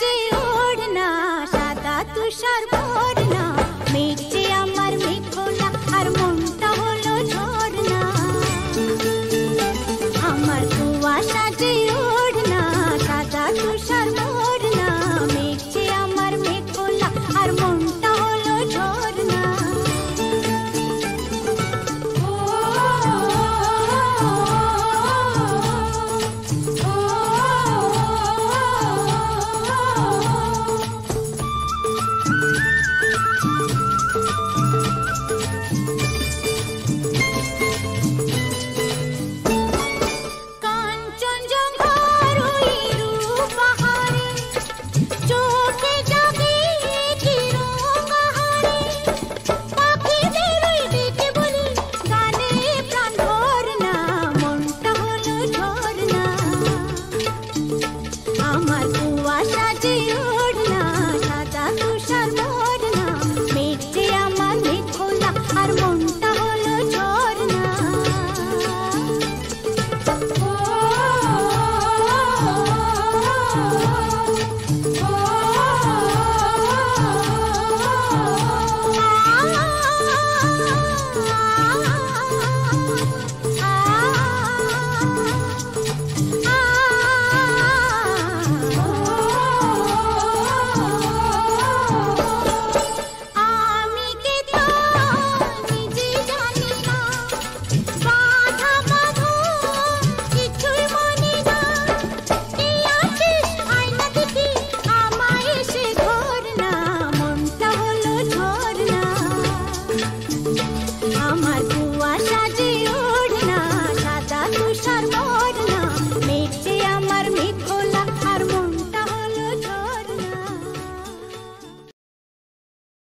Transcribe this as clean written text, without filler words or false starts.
সাজে ওড়না সাদা তুষার ভরনা মেঘে আমার মেঘলা আর মনটা হলো ঝরনা আমার কুয়া সাজে ওড়না সাদা তুষার ভরনা মেঘে আমার মেঘলা আর মনটা হলো ঝরনা আমার কুয়া সাজে ওড়না সাদা তুষার ভরনা মেঘে আমার মেঘলা আর মনটা হলো ঝরনা আমার কুয়া সাজে